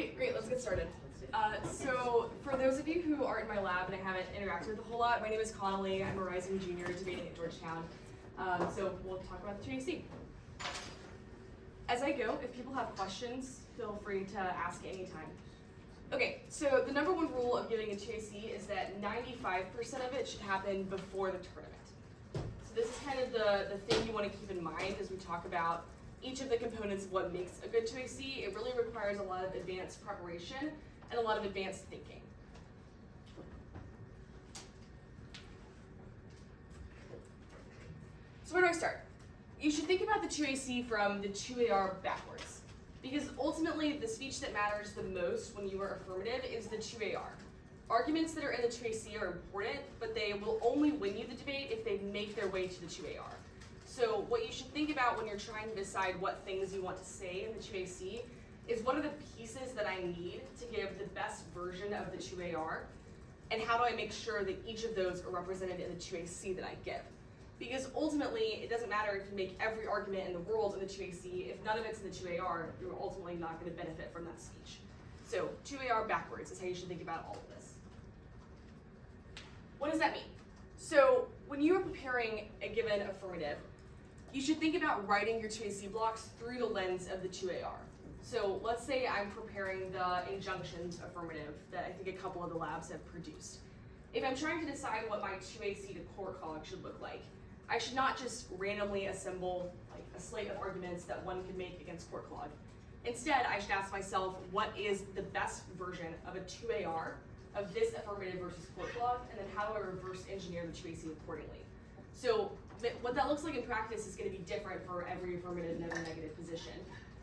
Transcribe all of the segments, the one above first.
Okay, great, let's get started. So for those of you who aren't in my lab and I haven't interacted with a whole lot, my name is Connelly. I'm a rising junior debating at Georgetown. So we'll talk about the 2AC. As I go, if people have questions, feel free to ask at any time. Okay, so the number one rule of giving a 2AC is that 95% of it should happen before the tournament. So this is kind of the thing you want to keep in mind as we talk about each of the components of what makes a good 2AC. It really requires a lot of advanced preparation and a lot of advanced thinking. So where do I start? You should think about the 2AC from the 2AR backwards, because ultimately the speech that matters the most when you are affirmative is the 2AR. Arguments that are in the 2AC are important, but they will only win you the debate if they make their way to the 2AR. So what you should think about when you're trying to decide what things you want to say in the 2AC is what are the pieces that I need to give the best version of the 2AR, and how do I make sure that each of those are represented in the 2AC that I give. Because ultimately, it doesn't matter if you make every argument in the world in the 2AC, if none of it's in the 2AR, you're ultimately not going to benefit from that speech. So 2AR backwards is how you should think about all of this. What does that mean? So when you are preparing a given affirmative, you should think about writing your 2AC blocks through the lens of the 2AR. So let's say I'm preparing the injunctions affirmative that I think a couple of the labs have produced. If I'm trying to decide what my 2AC to court clog should look like, I should not just randomly assemble like a slate of arguments that one could make against court clog. Instead, I should ask myself, what is the best version of a 2AR of this affirmative versus court clog, and then how do I reverse engineer the 2AC accordingly? So what that looks like in practice is going to be different for every affirmative and every negative position.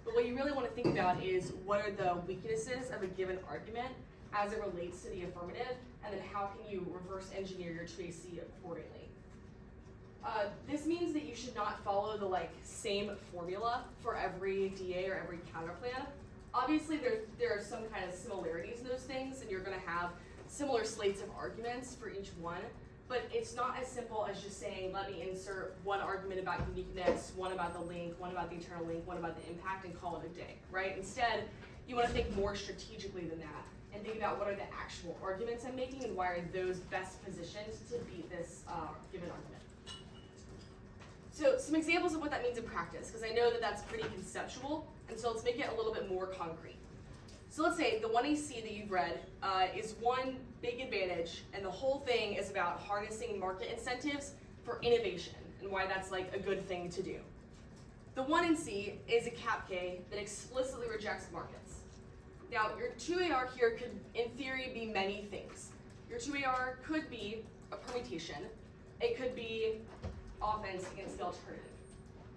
But what you really want to think about is what are the weaknesses of a given argument as it relates to the affirmative, and then how can you reverse engineer your 2AC accordingly. This means that you should not follow the same formula for every DA or every counterplan. Obviously, there are some kind of similarities in those things, and you're going to have similar slates of arguments for each one. But it's not as simple as just saying, let me insert one argument about uniqueness, one about the link, one about the internal link, one about the impact, and call it a day, right? Instead, you want to think more strategically than that and think about what are the actual arguments I'm making and why are those best positioned to beat this given argument. So some examples of what that means in practice, because I know that that's pretty conceptual, and so let's make it a little bit more concrete. So let's say the 1AC that you've read is one big advantage, and the whole thing is about harnessing market incentives for innovation and why that's like a good thing to do. The 1NC is a cap K that explicitly rejects markets. Now, your 2AR here could, in theory, be many things. Your 2AR could be a permutation. It could be offense against the alternative.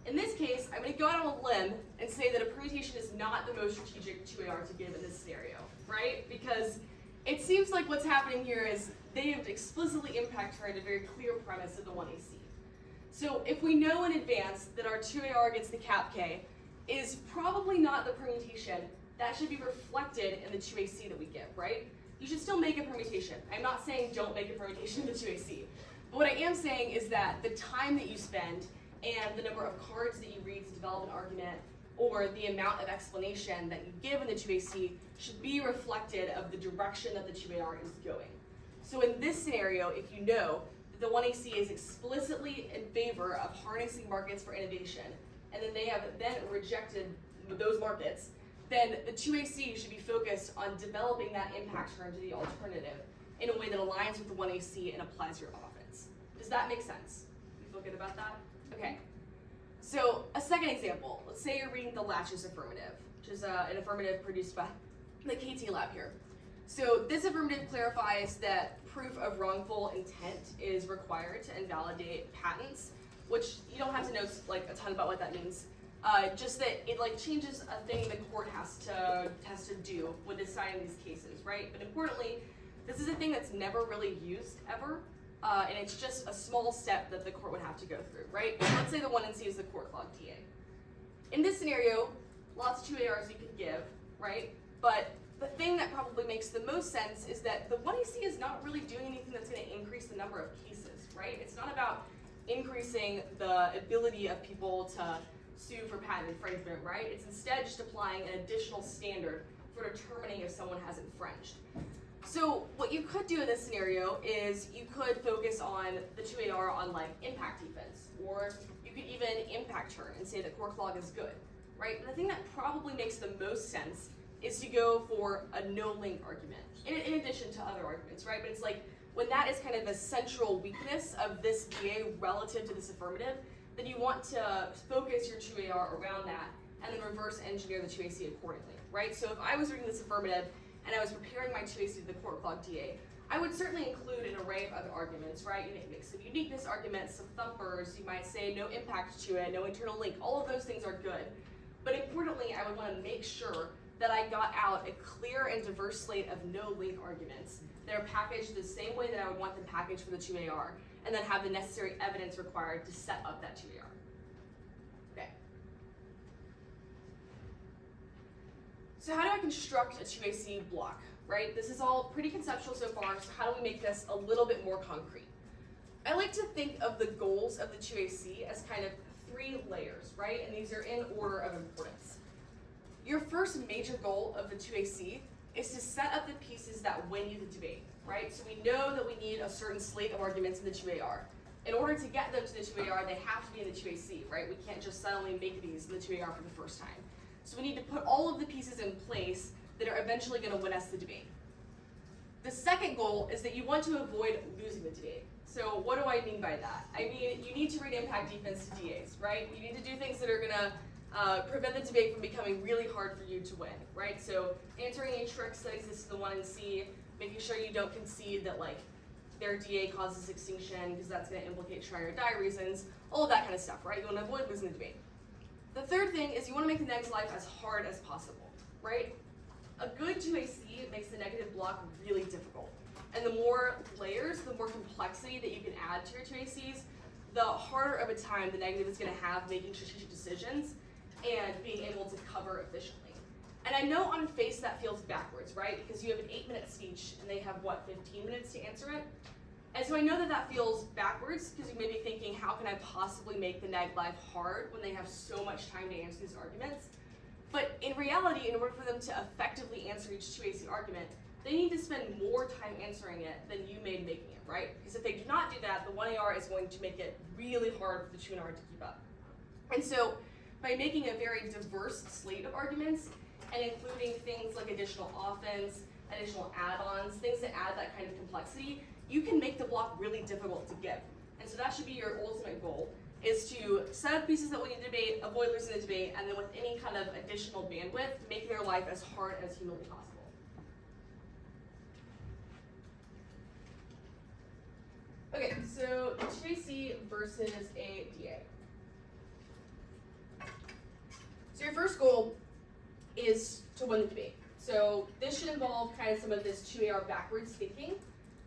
In this case, I'm going to go out on a limb and say that a permutation is not the most strategic 2AR to give in this scenario, right? Because it seems like what's happening here is they have explicitly impact-turned a very clear premise of the 1AC. So if we know in advance that our 2AR against the cap K is probably not the permutation, that should be reflected in the 2AC that we give, right? You should still make a permutation. I'm not saying don't make a permutation in the 2AC. But what I am saying is that the time that you spend and the number of cards that you read to develop an argument or the amount of explanation that you give in the 2AC should be reflected of the direction that the 2AR is going. So in this scenario, if you know that the 1AC is explicitly in favor of harnessing markets for innovation, and then they have then rejected those markets, then the 2AC should be focused on developing that impact turn to the alternative in a way that aligns with the 1AC and applies your offense. Does that make sense? You feel good about that? Okay. So a second example, let's say you're reading the Latches affirmative, which is an affirmative produced by the KT lab here. So this affirmative clarifies that proof of wrongful intent is required to invalidate patents, which you don't have to know a ton about what that means. Just that it changes a thing the court has to do when deciding these cases, right? But importantly, this is a thing that's never really used ever. And it's just a small step that the court would have to go through, right? Let's say the 1NC is the court clog TA. In this scenario, lots of 2ARs you could give, right? But the thing that probably makes the most sense is that the 1AC is not really doing anything that's going to increase the number of cases, right? It's not about increasing the ability of people to sue for patent infringement, right? It's instead just applying an additional standard for determining if someone has infringed. So what you could do in this scenario is you could focus on the 2AR on like impact defense, or you could even impact turn and say that core clog is good, right? And the thing that probably makes the most sense is to go for a no link argument, in addition to other arguments, right? But it's like, when that is kind of the central weakness of this DA relative to this affirmative, then you want to focus your 2AR around that and then reverse engineer the 2AC accordingly, right? So if I was reading this affirmative and I was preparing my 2AC to the core clog DA, I would certainly include an array of other arguments, right? You make some uniqueness arguments, some thumpers, you might say no impact to it, no internal link, all of those things are good. But importantly, I would want to make sure that I got out a clear and diverse slate of no link arguments that are packaged the same way that I would want them packaged for the 2AR, and then have the necessary evidence required to set up that 2AR. Okay. So how do I construct a 2AC block, right? This is all pretty conceptual so far, so how do we make this a little bit more concrete? I like to think of the goals of the 2AC as kind of 3 layers, right? And these are in order of importance. Your first major goal of the 2AC is to set up the pieces that win you the debate, right? So we know that we need a certain slate of arguments in the 2AR. In order to get them to the 2AR, they have to be in the 2AC, right? We can't just suddenly make these in the 2AR for the first time. So we need to put all of the pieces in place that are eventually going to win us the debate. The second goal is that you want to avoid losing the debate. So what do I mean by that? I mean, you need to read impact defense to DAs, right? You need to do things that are going to prevent the debate from becoming really hard for you to win, right? So answering any tricks that exist in the 1 and C, making sure you don't concede that like their DA causes extinction because that's going to implicate try or die reasons, all of that kind of stuff, right? You want to avoid losing the debate. The third thing is you want to make the neg's life as hard as possible, right? A good 2AC makes the negative block really difficult. And the more layers, the more complexity that you can add to your 2ACs, the harder of a time the negative is going to have making strategic decisions and being able to cover efficiently. And I know on face that feels backwards, right? Because you have an 8-minute speech and they have, what, 15 minutes to answer it? And so I know that that feels backwards because you may be thinking, how can I possibly make the neg life hard when they have so much time to answer these arguments? But in reality, in order for them to effectively answer each 2AC argument, they need to spend more time answering it than you made making it, right? Because if they do not do that, the 1AR is going to make it really hard for the 2NR to keep up. And so by making a very diverse slate of arguments and including things like additional offense, additional add-ons, things that add that kind of complexity, you can make the block really difficult to give. And so that should be your ultimate goal, is to set up pieces that we need to debate, avoid losing the debate, and then with any kind of additional bandwidth, make their life as hard as humanly possible. Okay, so 2AC versus a DA. So your first goal is to win the debate. So this should involve kind of some of this 2AR backwards thinking.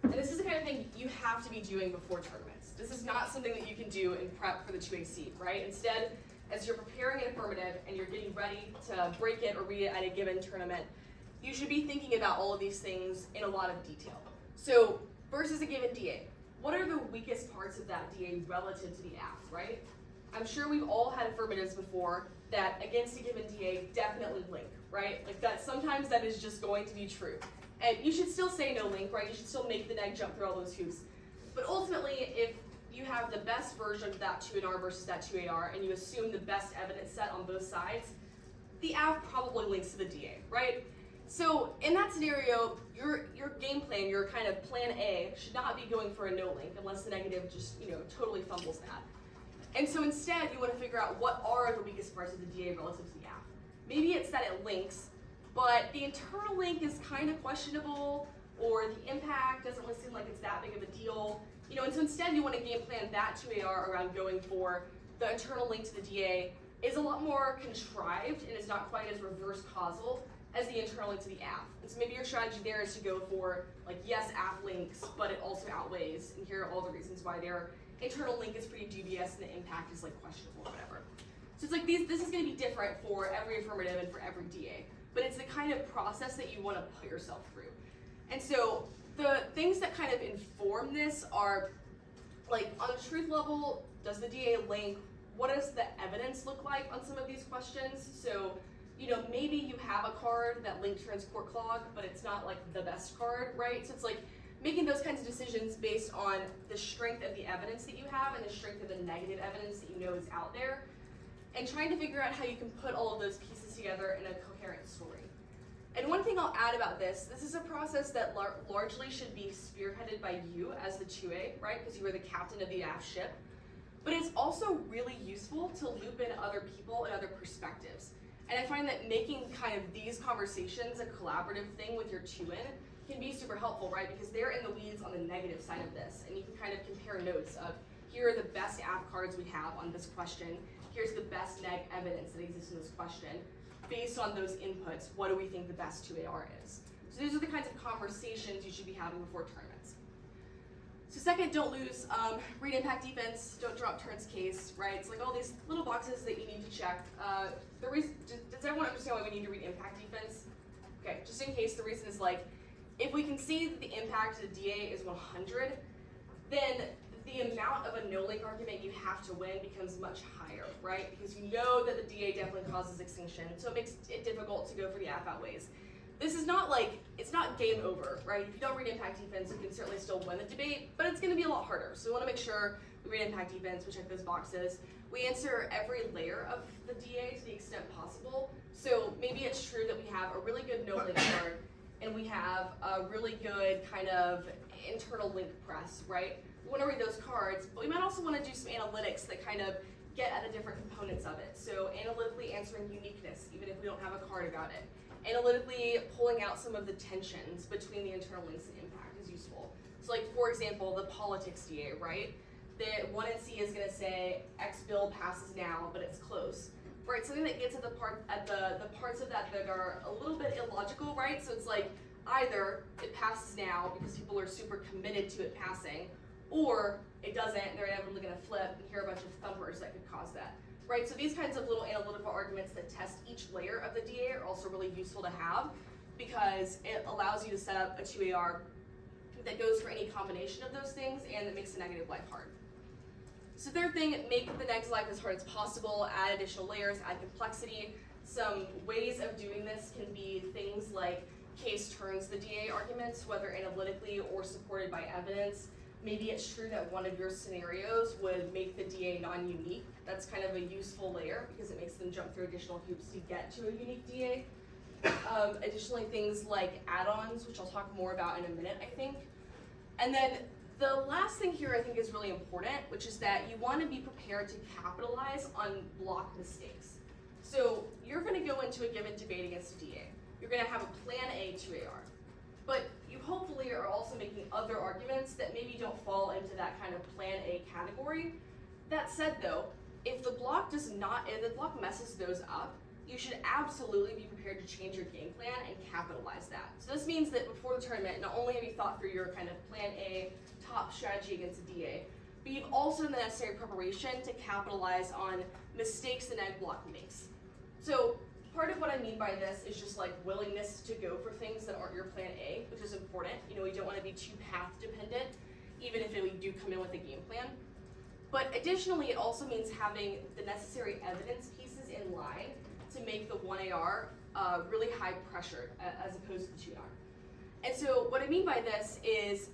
And this is the kind of thing you have to be doing before tournaments. This is not something that you can do in prep for the 2AC, right? Instead, as you're preparing an affirmative and you're getting ready to break it or read it at a given tournament, you should be thinking about all of these things in a lot of detail. So versus a given DA, what are the weakest parts of that DA relative to the AF, right? I'm sure we've all had affirmatives before that against a given DA definitely link, right? Like that sometimes that is just going to be true. And you should still say no link, right? You should still make the neg jump through all those hoops. But ultimately, if you have the best version of that 2NR versus that 2AR and you assume the best evidence set on both sides, the AF probably links to the DA, right? So in that scenario, your game plan, your kind of plan A, should not be going for a no link unless the negative just, totally fumbles that. And so instead, you want to figure out what are the weakest parts of the DA relative to the AF. Maybe it's that it links, but the internal link is kind of questionable, or the impact doesn't really seem like it's that big of a deal. And so instead, you want to game plan that 2AR around going for the internal link to the DA is a lot more contrived and is not quite as reverse causal as the internal link to the AF. And so maybe your strategy there is to go for, like, yes, AF links, but it also outweighs, and here are all the reasons why their internal link is pretty dubious and the impact is, like, questionable or whatever. So it's like this is going to be different for every affirmative and for every DA, but it's the kind of process that you want to put yourself through. And so the things that kind of inform this are, like, on the truth level, does the DA link? What does the evidence look like on some of these questions? So maybe you have a card that link turns court clog, but it's not like the best card, right? So it's like making those kinds of decisions based on the strength of the evidence that you have and the strength of the negative evidence that you know is out there, and trying to figure out how you can put all of those pieces together in a coherent story. And one thing I'll add about this is a process that largely should be spearheaded by you as the 2A, right? Because you are the captain of the aft ship. But it's also really useful to loop in other people and other perspectives. And I find that making kind of these conversations a collaborative thing with your 2N can be super helpful, right? Because they're in the weeds on the negative side of this. And you can kind of compare notes of, here are the best aft cards we have on this question. Here's the best neg evidence that exists in this question. Based on those inputs, what do we think the best 2AR is? So these are the kinds of conversations you should be having before tournaments. So second, don't lose. Read impact defense, don't drop turns case, right? It's like all these little boxes that you need to check. Does everyone understand why we need to read impact defense? Okay, just in case, the reason is like, if we can see that the impact of the DA is 100, then the amount of a no-link argument you have to win becomes much higher, right? Because you know that the DA definitely causes extinction, so it makes it difficult to go for the F outweighs. This is not like, it's not game over, right? If you don't read impact defense, you can certainly still win the debate, but it's gonna be a lot harder. So we wanna make sure we read impact defense, we check those boxes. We answer every layer of the DA to the extent possible. So maybe it's true that we have a really good no-link card, and we have a really good kind of internal link press, right? We want to read those cards, but we might also want to do some analytics that kind of get at the different components of it. So analytically answering uniqueness, even if we don't have a card about it. Analytically pulling out some of the tensions between the internal links and impact is useful. So like, for example, the politics DA, right? The 1NC is going to say X bill passes now, but it's close. Right, something that gets at the parts of that that are a little bit illogical, right? So it's like, either it passes now because people are super committed to it passing, or it doesn't, and they're inevitably going to flip and hear a bunch of thumpers that could cause that, right? So these kinds of little analytical arguments that test each layer of the DA are also really useful to have, because it allows you to set up a 2AR that goes for any combination of those things and that makes the negative life hard. So third thing, make the neg's life as hard as possible, add additional layers, add complexity. Some ways of doing this can be things like case turns the DA arguments, whether analytically or supported by evidence. Maybe it's true that one of your scenarios would make the DA non-unique. That's kind of a useful layer because it makes them jump through additional hoops to get to a unique DA. Additionally, things like add-ons, which I'll talk more about in a minute, I think. And then the last thing here I think is really important, which is that you want to be prepared to capitalize on block mistakes. So you're going to go into a given debate against a DA. You're going to have a plan A 2AR. But you hopefully are also making other arguments that maybe don't fall into that kind of plan A category. That said though, if the block messes those up, you should absolutely be prepared to change your game plan and capitalize that. So this means that before the tournament, not only have you thought through your kind of plan A top strategy against a DA, but you've also done the necessary preparation to capitalize on mistakes the neg block makes. So part of what I mean by this is just like willingness to go for things that aren't your plan A, which is important. You know, we don't want to be too path dependent, even if we do come in with a game plan. But additionally, it also means having the necessary evidence pieces in line to make the 1AR really high pressured as opposed to the 2AR. And so what I mean by this is,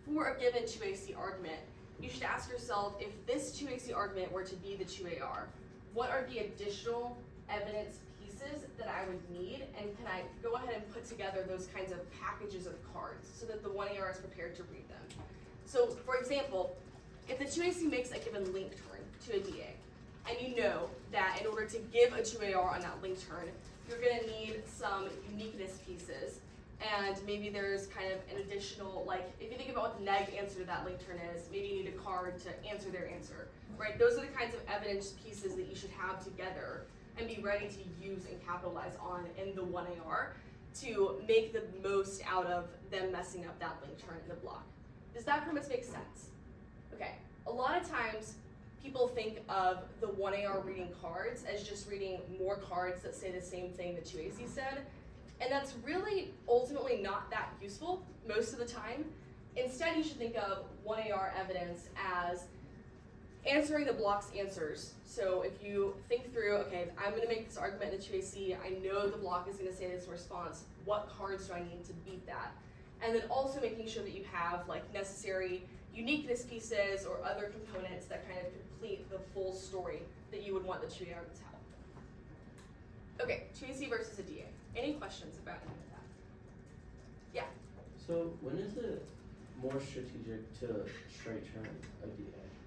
for a given 2AC argument, you should ask yourself, if this 2AC argument were to be the 2AR, what are the additional evidence pieces that I would need, and can I go ahead and put together those kinds of packages of cards so that the 1AR is prepared to read them. So for example, if the 2AC makes a given link turn to a DA, and you know that in order to give a 2AR on that link turn, you're going to need some uniqueness pieces, and maybe there's kind of an additional, like, if you think about what the neg answer to that link turn is, maybe you need a card to answer their answer, right? Those are the kinds of evidence pieces that you should have together and be ready to use and capitalize on in the 1AR to make the most out of them messing up that link turn in the block. Does that premise make sense? Okay, a lot of times people think of the 1AR reading cards as just reading more cards that say the same thing that 2AC said, and that's really ultimately not that useful most of the time. Instead, you should think of 1AR evidence as answering the block's answers. So if you think through, okay, I'm going to make this argument in the 2AC, I know the block is going to say this in response, what cards do I need to beat that? And then also making sure that you have like necessary uniqueness pieces or other components that kind of complete the full story that you would want the 2AR to tell. Okay, 2AC versus a DA. Any questions about any of that? Yeah? So when is it more strategic to straight turn a DA?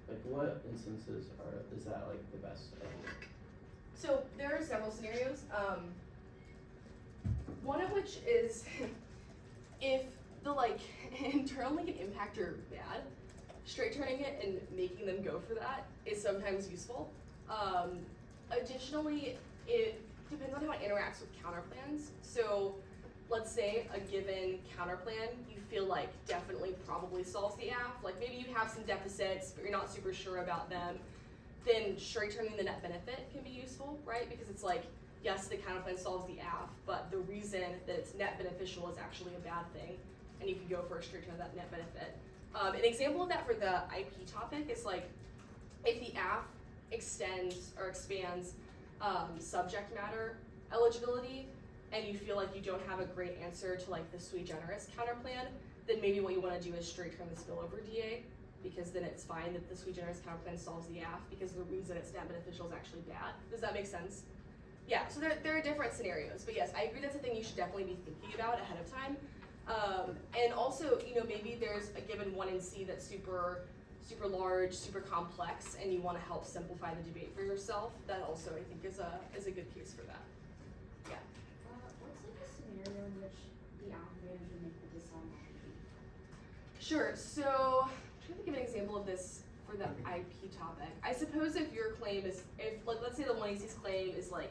Like what instances is that like the best idea? So there are several scenarios. One of which is if the like internal link and impact are bad, straight turning it and making them go for that is sometimes useful. Additionally, it depends on how it interacts with counter plans. So let's say a given counter plan you feel like definitely probably solves the AF, like maybe you have some deficits but you're not super sure about them, then straight turning the net benefit can be useful, right? Because it's like, yes, the counter plan solves the AF, but the reason that it's net beneficial is actually a bad thing, and you can go for a straight turn of that net benefit. An example of that for the IP topic is like, if the AF extends or expands subject matter eligibility, and you feel like you don't have a great answer to like the sui generis counter plan, then maybe what you want to do is straight turn the spillover DA, because then it's fine that the sui generis counter plan solves the AF because the reason it's net beneficial is actually bad. Does that make sense? Yeah, so there are different scenarios, but yes, I agree that's a thing you should definitely be thinking about ahead of time. And also, you know, maybe there's a given 1 in C that's super large, super complex, and you want to help simplify the debate for yourself. That also, I think, is a good case for that. Yeah. What's like a scenario in which the app manager make the decide? Sure. So I'm trying to give an example of this for the IP topic. I suppose if your claim is, if like let's say the 1AC's claim is like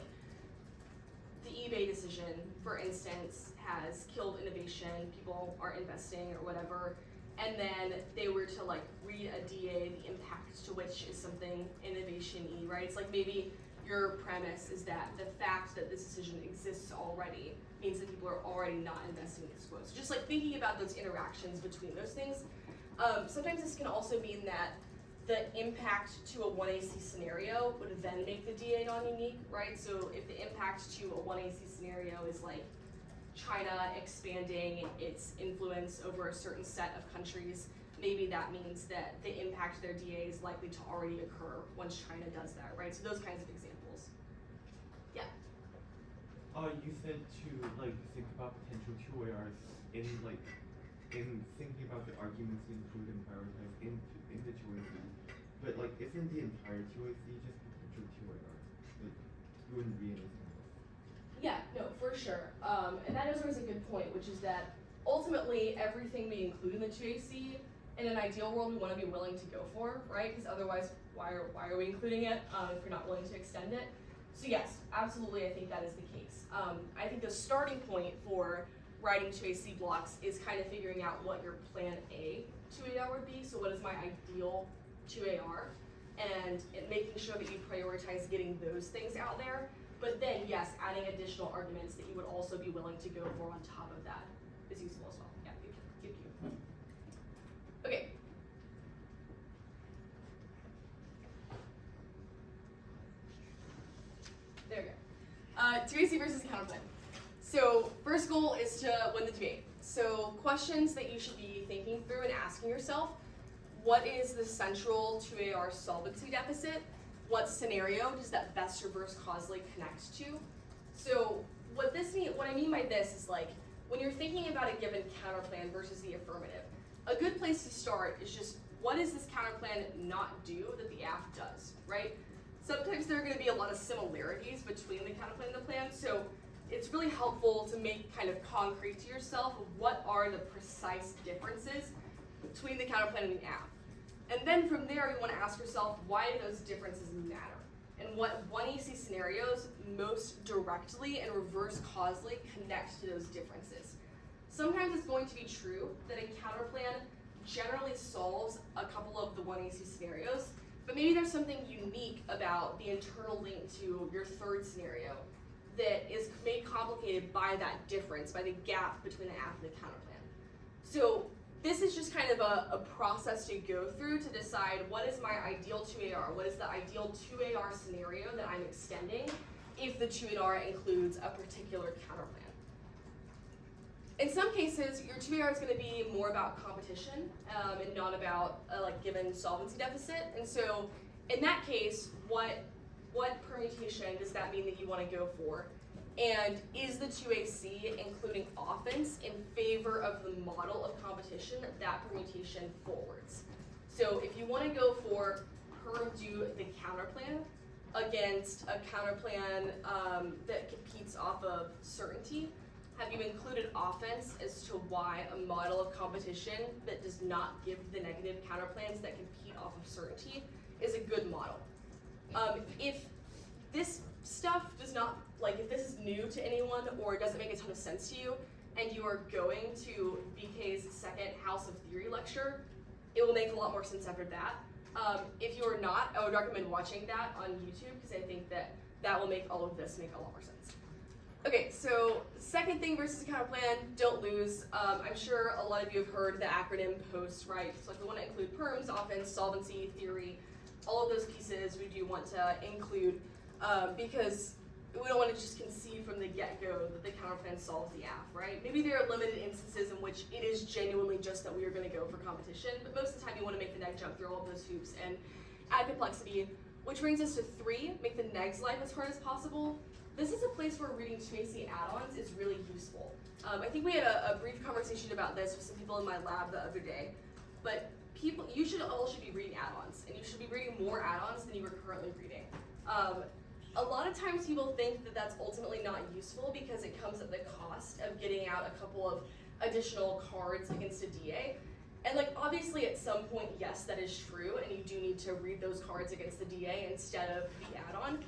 the eBay decision, for instance, has killed innovation, people aren't investing or whatever, and then they were to like read a DA, the impact to which is something innovation-y, right? It's like maybe your premise is that the fact that this decision exists already means that people are already not investing in this quote. So just like thinking about those interactions between those things. Sometimes this can also mean that the impact to a 1AC scenario would then make the DA non-unique, right? So if the impact to a 1AC scenario is like China expanding its influence over a certain set of countries, maybe that means that the impact to their DA is likely to already occur once China does that, right? So those kinds of examples. Yeah. You said to like think about potential 2ARs in thinking about the arguments include and prioritize in the 2AC. But like isn't the entire 2AC just potential 2ARs? Like you wouldn't be anything else. Yeah, no, for sure. And that is always a good point, which is that ultimately everything we include in the 2AC, in an ideal world, we want to be willing to go for, right? Because otherwise, why are we including it if we're not willing to extend it? So yes, absolutely, I think that is the case. I think the starting point for writing 2AC blocks is kind of figuring out what your plan A 2AR would be. So what is my ideal 2AR? And making sure that you prioritize getting those things out there. But then, yes, adding additional arguments that you would also be willing to go for on top of that is useful as well. Yeah, good cue. Okay. There we go. 2AC versus counterplan. So first goal is to win the debate. So questions that you should be thinking through and asking yourself: what is the central 2AR solvency deficit? What scenario does that best reverse causally connect to? So what I mean by this is like, when you're thinking about a given counterplan versus the affirmative, a good place to start is just, what does this counterplan not do that the AF does, right? Sometimes there are going to be a lot of similarities between the counterplan and the plan, so it's really helpful to make kind of concrete to yourself what are the precise differences between the counterplan and the AF. And then from there, you want to ask yourself, why do those differences matter? And what 1AC scenarios most directly and reverse causally connect to those differences? Sometimes it's going to be true that a counterplan generally solves a couple of the 1AC scenarios, but maybe there's something unique about the internal link to your third scenario that is made complicated by that difference, by the gap between the AF and the counterplan. So this is just kind of a process to go through to decide what is my ideal 2AR, what is the ideal 2AR scenario that I'm extending if the 2AR includes a particular counterplan. In some cases, your 2AR is going to be more about competition and not about a given solvency deficit. And so in that case, what permutation does that mean that you want to go for? And is the 2AC including offense in favor of the model of competition that permutation forwards? So if you want to go for perm do the counterplan against a counterplan that competes off of certainty, have you included offense as to why a model of competition that does not give the negative counterplans that compete off of certainty is a good model? If this stuff does not, if this is new to anyone or doesn't make a ton of sense to you, and you are going to BK's second House of Theory lecture, it will make a lot more sense after that. If you are not, I would recommend watching that on YouTube because I think that will make all of this make a lot more sense. Okay, so second thing versus counterplan, don't lose. I'm sure a lot of you have heard the acronym POST, right? So we want to include perms, offense, solvency, theory, all of those pieces we do want to include because we don't want to just concede from the get-go that the counterplan solves the AF, right? Maybe there are limited instances in which it is genuinely just that we are going to go for competition, but most of the time you want to make the neg jump through all of those hoops and add complexity, which brings us to 3, make the neg's life as hard as possible. This is a place where reading 2AC add-ons is really useful. I think we had a brief conversation about this with some people in my lab the other day, but you should be reading add-ons, and you should be reading more add-ons than you are currently reading. A lot of times people think that that's ultimately not useful because it comes at the cost of getting out a couple of additional cards against a DA. And obviously at some point, yes, that is true, and you do need to read those cards against the DA instead of the add-on.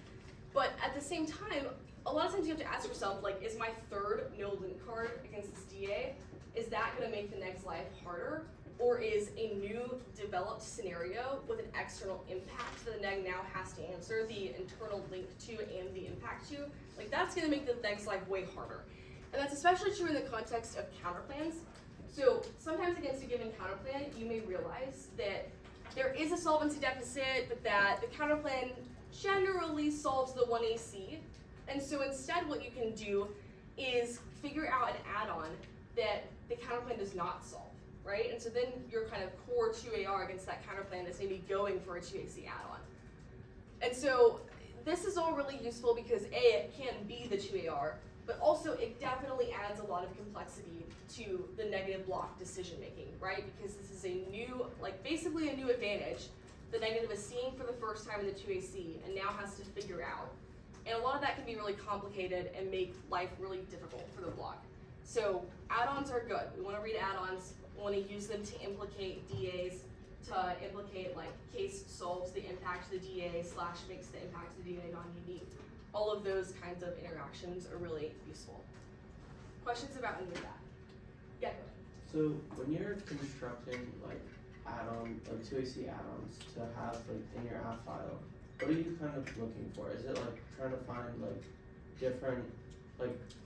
But at the same time, a lot of times you have to ask yourself, is my third no link card against this DA, is that going to make the neg's life harder? Or is a new developed scenario with an external impact that the neg now has to answer the internal link to and the impact to, that's going to make the neg's life way harder. And that's especially true in the context of counterplans. So sometimes against a given counterplan, you may realize that there is a solvency deficit, but that the counterplan generally solves the 1AC. And so instead what you can do is figure out an add-on that the counterplan does not solve. Right? And so then your kind of core 2AR against that counterplan is maybe going for a 2AC add-on. And so this is all really useful because A, it can be the 2AR, but also it definitely adds a lot of complexity to the negative block decision making, right? Because this is a new, basically a new advantage the negative is seeing for the first time in the 2AC and now has to figure out. And a lot of that can be really complicated and make life really difficult for the block. So add-ons are good. We want to read add-ons. We want to use them to implicate DAs, to implicate case solves the impact to the DA / makes the impact to the DA non-unique. All of those kinds of interactions are really useful. Questions about any of that? Yeah, go ahead. So when you're constructing add-on, 2AC add-ons to have in your app file, what are you kind of looking for? Is it trying to find different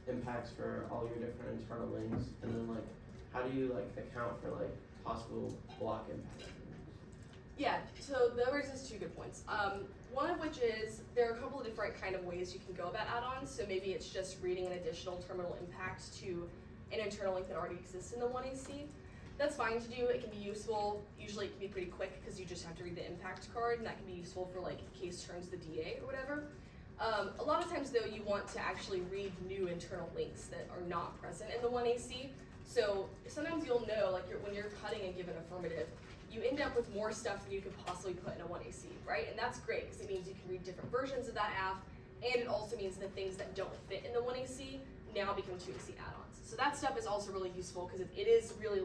impacts for all your different internal links, and then how do you account for possible block impact? Yeah, so that raises 2 good points. One of which is there are a couple of different kind of ways you can go about add-ons. So maybe it's just reading an additional terminal impact to an internal link that already exists in the 1AC. That's fine to do. It can be useful. Usually it can be pretty quick because you just have to read the impact card, and that can be useful for case turns the DA or whatever. A lot of times though, you want to actually read new internal links that are not present in the 1AC. So sometimes you'll know, when you're cutting a given affirmative, you end up with more stuff than you could possibly put in a 1AC, right? And that's great because it means you can read different versions of that AF, and it also means the things that don't fit in the 1AC now become 2AC add-ons. So that stuff is also really useful because it is really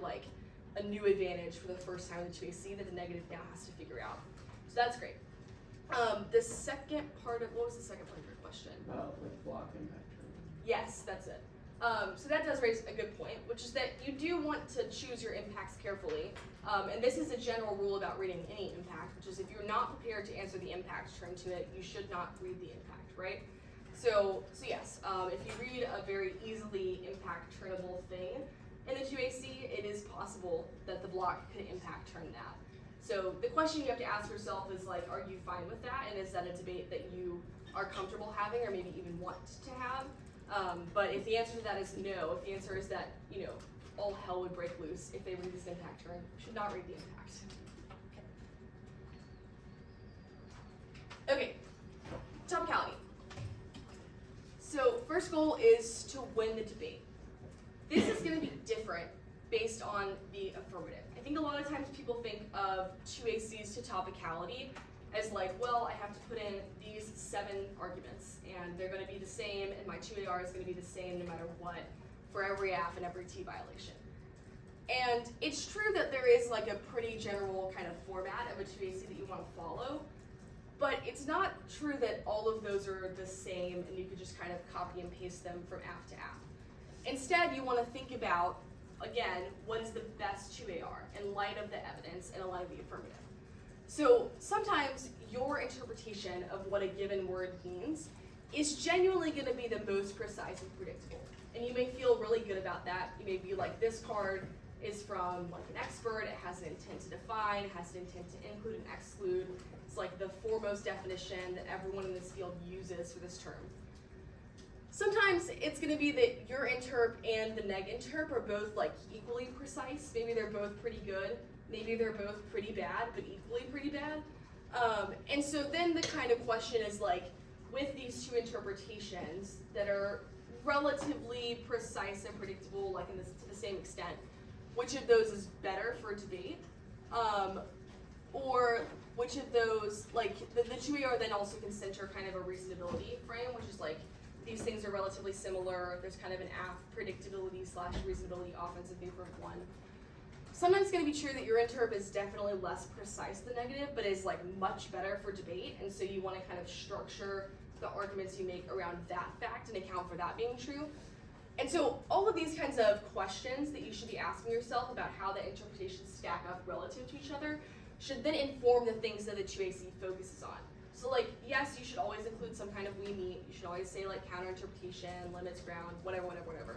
a new advantage for the first time in the 2AC that the negative now has to figure out. So that's great. The second part of, what was the second part of your question? About block impact. Yes, that's it. So that does raise a good point, which is that you do want to choose your impacts carefully. And this is a general rule about reading any impact, which is if you're not prepared to answer the impact term to it, you should not read the impact, right? So yes, if you read a very easily impact turnable thing in the 2AC, it is possible that the block could impact turn that. So the question you have to ask yourself is like, are you fine with that? And is that a debate that you are comfortable having or maybe even want to have? But if the answer to that is no, if the answer is that, you know, all hell would break loose if they read this impact turn, you should not read the impact. Okay, topicality. So first goal is to win the debate. This is going to be different based on the affirmative. I think a lot of times people think of 2ACs to topicality as like, well, I have to put in these 7 arguments, and they're going to be the same, and my 2AR is going to be the same no matter what for every AF and every T violation. And it's true that there is like a pretty general kind of format of a 2AC that you want to follow, but it's not true that all of those are the same and you could just kind of copy and paste them from AF to AF. Instead, you want to think about, again, what is the best 2AR in light of the evidence and in light of the affirmative. So sometimes your interpretation of what a given word means is genuinely going to be the most precise and predictable. And you may feel really good about that. You may be like, this card is from like an expert, it has an intent to define, it has an intent to include and exclude. It's like the foremost definition that everyone in this field uses for this term. Sometimes it's going to be that your interp and the neg interp are both like equally precise. Maybe they're both pretty good. Maybe they're both pretty bad, but equally pretty bad. And so then the kind of question is like, with these 2 interpretations that are relatively precise and predictable, like to the same extent, which of those is better for debate? Or which of those, like the 2AR then also can center kind of a reasonability frame, which is like, these things are relatively similar. There's kind of an AF predictability / reasonability offense in favor of one. Sometimes it's going to be true that your interp is definitely less precise than negative, but is like much better for debate, and so you want to kind of structure the arguments you make around that fact and account for that being true. And so all of these kinds of questions that you should be asking yourself about how the interpretations stack up relative to each other should then inform the things that the 2AC focuses on. So like, yes, you should always include some kind of we meet. You should always say like counter-interpretation, limits, ground, whatever.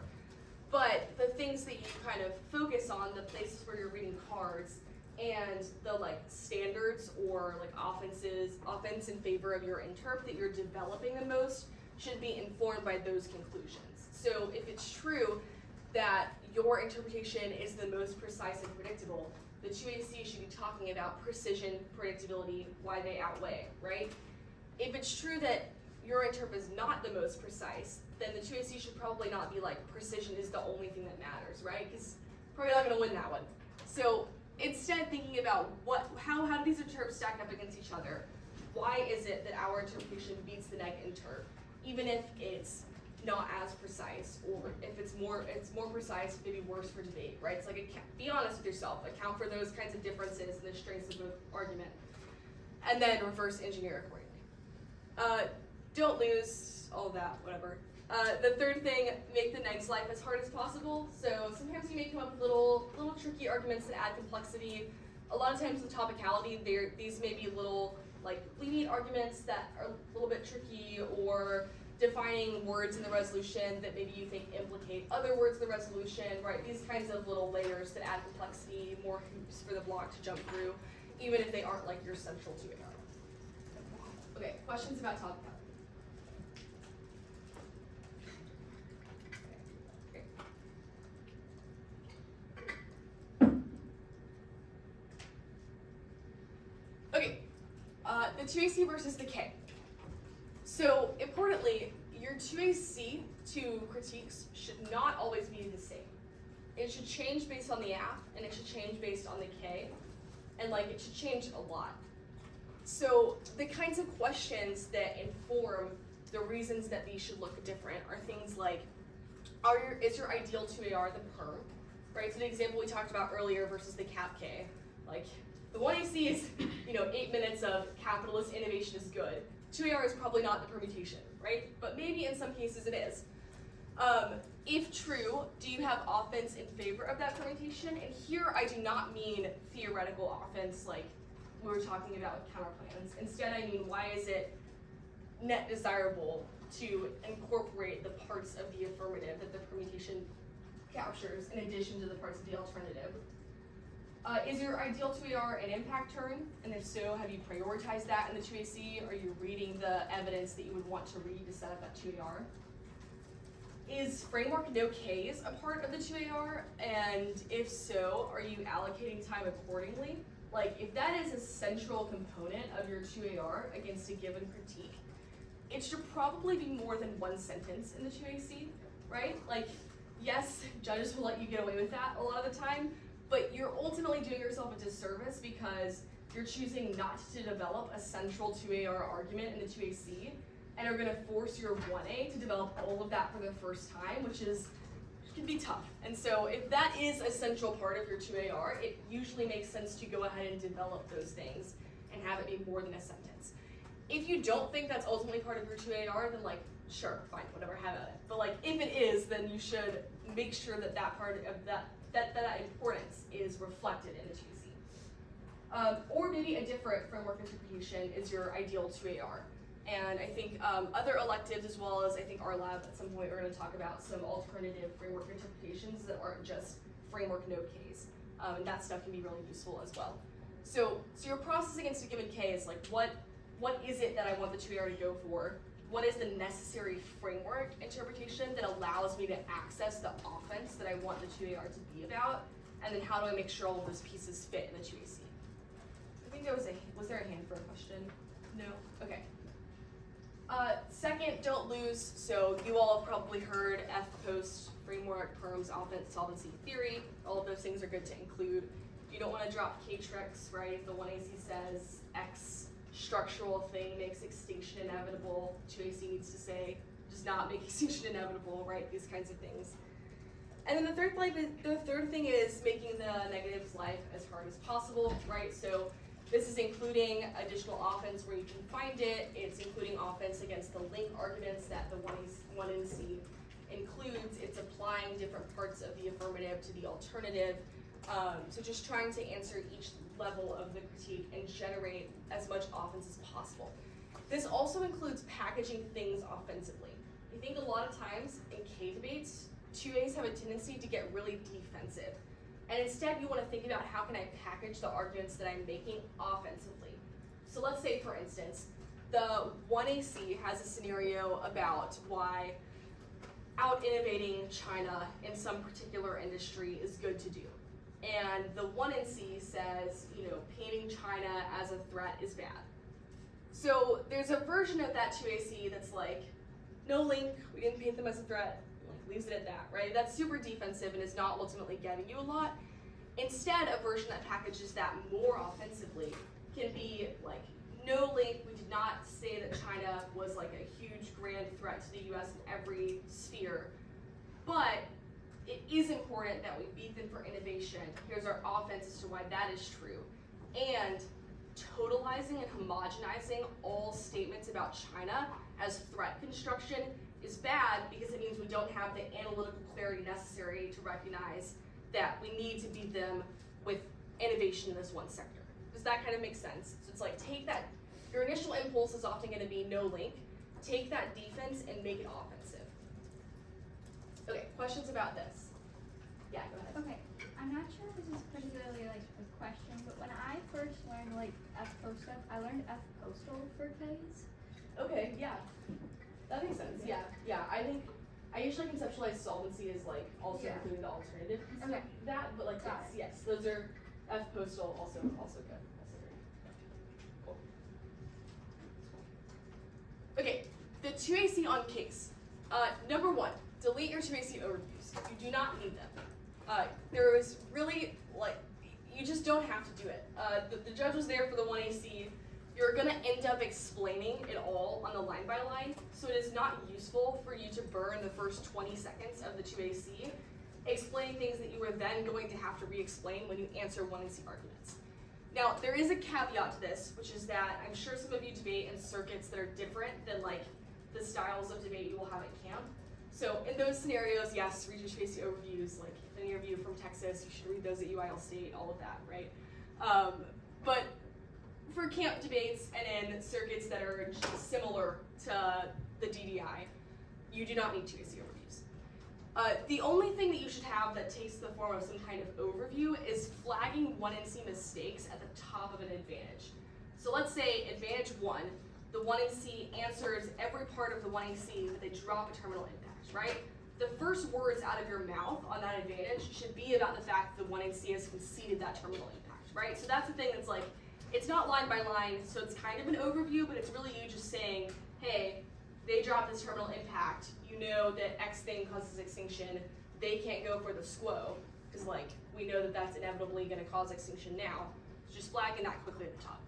But the things that you kind of focus on, the places where you're reading cards, and the like standards or like offense in favor of your interp that you're developing the most should be informed by those conclusions. So if it's true that your interpretation is the most precise and predictable, the 2AC should be talking about precision, predictability, why they outweigh, right? If it's true that your interp is not the most precise, then the 2AC should probably not be like precision is the only thing that matters, right? Because probably not going to win that one. So instead, thinking about how do these interps stack up against each other? Why is it that our interpretation beats the neg interp, even if it's not as precise, or if it's more precise, maybe worse for debate, right? It's like, be honest with yourself, account for those kinds of differences and the strengths of both argument, and then reverse engineer accordingly. Don't lose all of that, whatever. The third thing, make the neg's life as hard as possible. So sometimes you may come up with little tricky arguments that add complexity. A lot of times with topicality, these may be little like lenient arguments that are a little bit tricky, or defining words in the resolution that maybe you think implicate other words in the resolution, right? These kinds of little layers that add complexity, more hoops for the block to jump through, even if they aren't like your central 2AR. Okay, questions about topicality? Okay, the 2AC versus the K. So importantly, your 2AC to critiques should not always be the same. It should change based on the AF, and it should change based on the K, and like it should change a lot. So the kinds of questions that inform the reasons that these should look different are things like, is your ideal 2AR the perm, right? So the example we talked about earlier versus the cap K, like the 1AC is, 8 minutes of capitalist innovation is good. 2AR is probably not the permutation, right? But maybe in some cases it is. If true, do you have offense in favor of that permutation? And here I do not mean theoretical offense like we were talking about with counterplans. Instead, I mean, why is it net desirable to incorporate the parts of the affirmative that the permutation captures in addition to the parts of the alternative? Is your ideal 2AR an impact turn? And if so, have you prioritized that in the 2AC? Are you reading the evidence that you would want to read to set up that 2AR? Is framework no Ks a part of the 2AR? And if so, are you allocating time accordingly? Like, if that is a central component of your 2AR against a given critique, it should probably be more than one sentence in the 2AC, right? Like, yes, judges will let you get away with that a lot of the time, but you're ultimately doing yourself a disservice because you're choosing not to develop a central 2AR argument in the 2AC and are gonna force your 1A to develop all of that for the first time, which can be tough. And so if that is a central part of your 2AR, it usually makes sense to go ahead and develop those things and have it be more than a sentence. If you don't think that's ultimately part of your 2AR, then like, sure, fine, whatever, have at it. But like, if it is, then you should make sure that that part of that importance is reflected in the 2AC. Or maybe a different framework interpretation is your ideal 2AR. And I think other electives, as well as I think our lab at some point, we're going to talk about some alternative framework interpretations that aren't just framework no Ks. And that stuff can be really useful as well. So your process against a given K is like, what is it that I want the 2AR to go for? What is the necessary framework interpretation that allows me to access the offense that I want the 2AR to be about? And then how do I make sure all of those pieces fit in the 2AC? I think there was there a hand for a question? No? Okay. Second, don't lose. So you all have probably heard F post, framework, perms, offense, solvency, theory. All of those things are good to include. You don't want to drop K-tricks, right? If the 1AC says X structural thing makes extinction inevitable, 2AC needs to say does not make extinction inevitable, right? These kinds of things. And then the third thing is making the negatives life as hard as possible, right? So this is including additional offense where you can find it. It's including offense against the link arguments that the 1NC includes. It's applying different parts of the affirmative to the alternative. So just trying to answer each level of the critique and generate as much offense as possible. This also includes packaging things offensively. I think a lot of times in K debates, 2As have a tendency to get really defensive. And instead you want to think about how can I package the arguments that I'm making offensively. So let's say, for instance, the 1AC has a scenario about why out-innovating China in some particular industry is good to do. And the 1NC says, painting China as a threat is bad. So there's a version of that 2AC that's like, no link, we didn't paint them as a threat, leaves it at that, right? That's super defensive and is not ultimately getting you a lot. Instead, a version that packages that more offensively can be like, no link, we did not say that China was like a huge grand threat to the US in every sphere, but it is important that we beat them for innovation. Here's our offense as to why that is true. And totalizing and homogenizing all statements about China as threat construction is bad because it means we don't have the analytical clarity necessary to recognize that we need to beat them with innovation in this one sector. Does that kind of make sense? So it's like, take that, your initial impulse is often going to be no link, take that defense and make it offensive. Okay, questions about this? Yeah, go ahead. Okay, I'm not sure if this is particularly like a question, but when I first learned like F post stuff, I learned F postal for Ks. Okay, yeah. That makes sense. Yeah. I think I usually conceptualize solvency as like also including the alternative. Okay. That, but like Got yes, those are F postal also good. Also great. Cool. Okay, the 2AC on case. Number one, delete your 2AC overviews. You do not need them. There is really you just don't have to do it. The judge was there for the 1AC. You're gonna end up explaining it all on the line by line, so it is not useful for you to burn the first 20 seconds of the 2AC explaining things that you are then going to have to re-explain when you answer 1AC arguments. Now, there is a caveat to this, which is that I'm sure some of you debate in circuits that are different than the styles of debate you will have at camp. So in those scenarios, yes, read your 2AC overviews. Like if any of you are from Texas, you should read those at UIL State, all of that, right? But for camp debates and in circuits that are similar to the DDI, you do not need 2AC overviews. The only thing that you should have that takes the form of some kind of overview is flagging 1NC mistakes at the top of an advantage. So let's say advantage 1, the 1NC answers every part of the 1NC that they drop a terminal impact, right? The first words out of your mouth on that advantage should be about the fact that the 1NC has conceded that terminal impact, right? So that's the thing that's like, it's not line by line, so it's kind of an overview, but it's really you just saying, hey, they dropped this terminal impact, you know that X thing causes extinction, they can't go for the SQO, because like, we know that that's inevitably gonna cause extinction now, so just flagging that quickly at the top.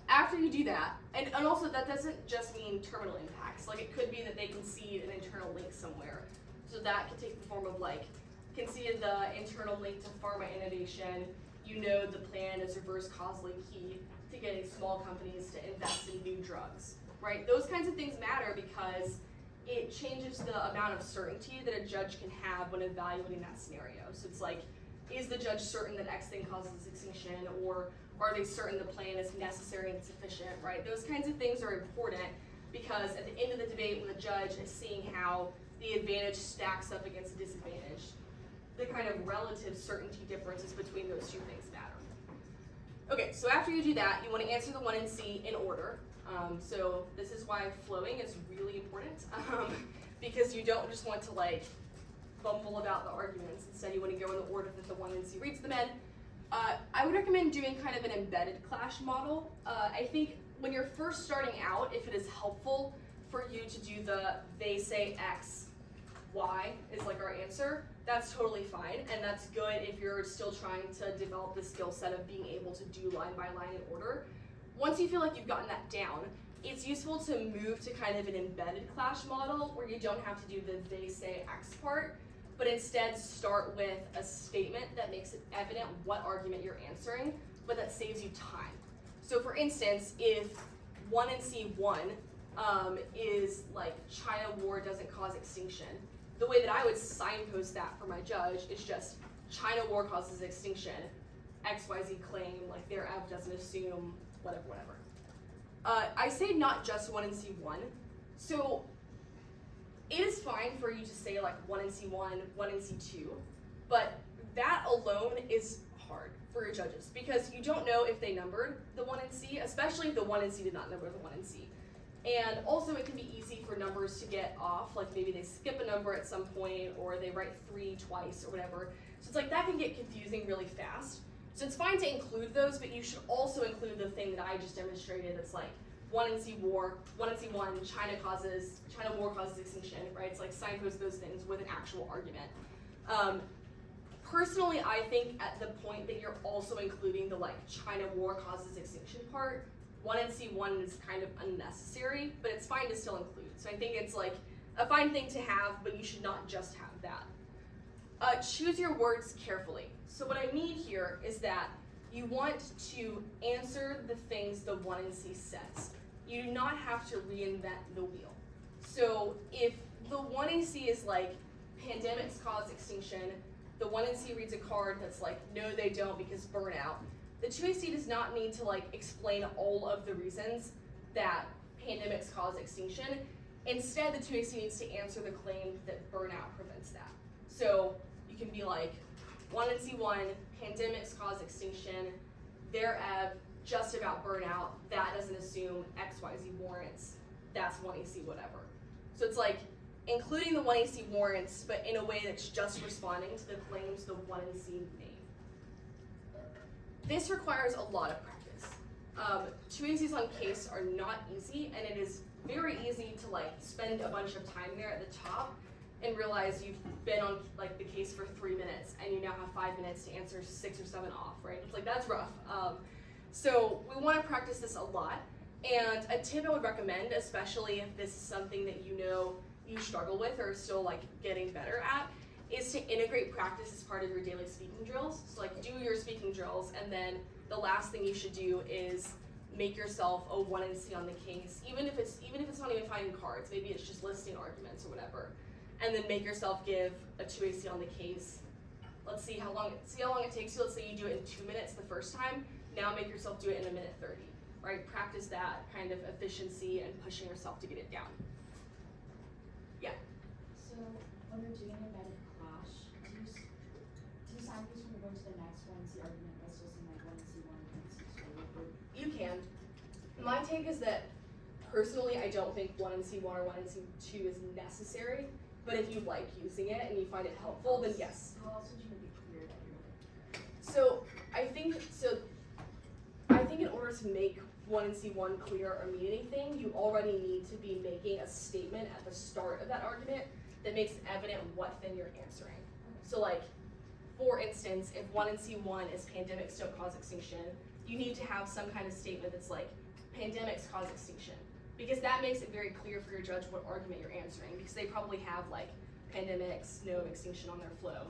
After you do that, and also that doesn't just mean terminal impacts, like it could be that they concede an internal link somewhere, so that could take the form of like, conceded the internal link to pharma innovation, you know the plan is reverse causally key to getting small companies to invest in new drugs, right? Those kinds of things matter because it changes the amount of certainty that a judge can have when evaluating that scenario. So it's like, is the judge certain that X thing causes extinction, or are they certain the plan is necessary and sufficient, right? Those kinds of things are important because at the end of the debate when the judge is seeing how the advantage stacks up against the disadvantage, the kind of relative certainty differences between those two things matter. Okay, so after you do that, you want to answer the 1NC in order. So this is why flowing is really important, because you don't just want to like bumble about the arguments. Instead, you want to go in the order that the 1NC reads them in. I would recommend doing kind of an embedded clash model. I think when you're first starting out, if it is helpful for you to do the they say X, Y is like our answer, that's totally fine, and that's good if you're still trying to develop the skill set of being able to do line by line in order. Once you feel like you've gotten that down, it's useful to move to kind of an embedded clash model where you don't have to do the they say X part, but instead start with a statement that makes it evident what argument you're answering, but that saves you time. So for instance, if 1NC1 is like China war doesn't cause extinction, the way that I would signpost that for my judge is just China war causes extinction, XYZ claim, like their F doesn't assume, whatever. I say not just 1NC1, so it is fine for you to say like 1NC1, 1NC2, but that alone is hard for your judges because you don't know if they numbered the 1NC, especially if the 1NC did not number the 1NC. And also it can be easy for numbers to get off, like maybe they skip a number at some point or they write 3 twice or whatever. So it's like that can get confusing really fast. So it's fine to include those, but you should also include the thing that I just demonstrated that's like 1NC war, 1NC1, China war causes extinction, right? It's like signpost those things with an actual argument. Personally, I think at the point that you're also including the like China war causes extinction part, 1NC1 is kind of unnecessary, but it's fine to still include. So I think it's like a fine thing to have, but you should not just have that. Choose your words carefully. So what I mean here is that you want to answer the things the 1NC says. You do not have to reinvent the wheel. So if the 1NC is like, pandemics cause extinction, the 1NC reads a card that's like, no they don't because burnout, the 2AC does not need to like explain all of the reasons that pandemics cause extinction. Instead, the 2AC needs to answer the claim that burnout prevents that. So you can be like, 1NC1, pandemics cause extinction, their EV just about burnout, that doesn't assume XYZ warrants, that's 1AC whatever. So it's like including the 1AC warrants, but in a way that's just responding to the claims the 1AC made. This requires a lot of practice. 2ACs on case are not easy, and it is very easy to like spend a bunch of time there at the top and realize you've been on like the case for 3 minutes and you now have 5 minutes to answer 6 or 7 off, right? It's like, that's rough. So we want to practice this a lot, and a tip I would recommend, especially if this is something that you know you struggle with or are still like getting better at, is to integrate practice as part of your daily speaking drills. So like do your speaking drills, and then the last thing you should do is make yourself a 1NC on the case, even if it's not even finding cards, maybe it's just listing arguments or whatever. And then make yourself give a 2AC on the case. Let's see how long it takes you. Let's say you do it in 2 minutes the first time. Now make yourself do it in 1:30, right? Practice that kind of efficiency and pushing yourself to get it down. Yeah. So when you're doing embedded clash, do you sideways when you go to the next one and see argument that's just in like 1C1 and 1C2? You can. My take is that personally, I don't think 1MC1 or 1MC2 is necessary, but if you like using it and you find it helpful, then yes. How else would you make it clear that you're like, So I think in order to make 1MC1 clear or mean anything, you already need to be making a statement at the start of that argument that makes it evident what thing you're answering. So like, for instance, if 1MC1 is pandemics don't cause extinction, you need to have some kind of statement that's like, pandemics cause extinction. Because that makes it very clear for your judge what argument you're answering, because they probably have like, pandemics, no extinction on their flow,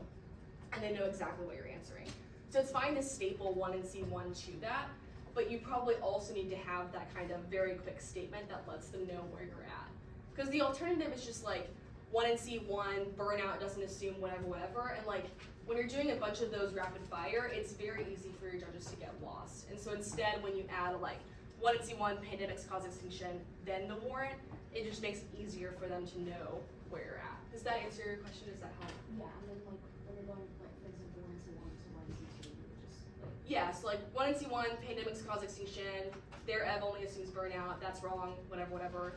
and they know exactly what you're answering. So it's fine to staple 1MC1 to that, but you probably also need to have that kind of very quick statement that lets them know where you're at. Because the alternative is just like 1MC1, burnout doesn't assume whatever, and like when you're doing a bunch of those rapid fire, it's very easy for your judges to get lost. And so instead, when you add like 1MC1, pandemics cause extinction, then the warrant, it just makes it easier for them to know where you're at. Does that answer your question? Does that help? yeah, and then like when you're going like for example 1C1 to 1C2, you would just like Yeah, so like 1MC1, pandemics cause extinction, their EV only assumes burnout, that's wrong, whatever.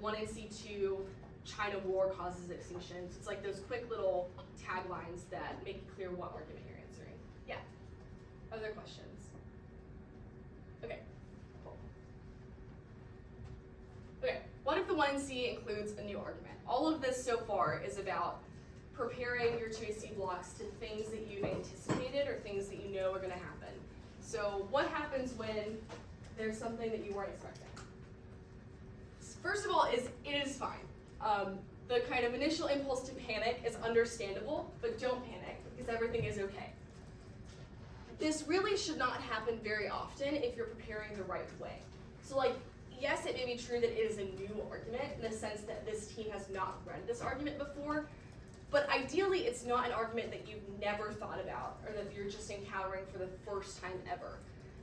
1NC2, China war causes extinction. So it's like those quick little taglines that make it clear what argument you're answering. Yeah. Other questions? Okay. Cool. Okay, what if the 1NC includes a new argument? All of this so far is about preparing your 2AC blocks to things that you've anticipated or things that you know are gonna happen. So what happens when there's something that you weren't expecting? First of all, it is fine. The kind of initial impulse to panic is understandable, but don't panic because everything is okay. This really should not happen very often if you're preparing the right way. So like, yes, it may be true that it is a new argument in the sense that this team has not read this argument before, but ideally it's not an argument that you've never thought about or that you're just encountering for the first time ever.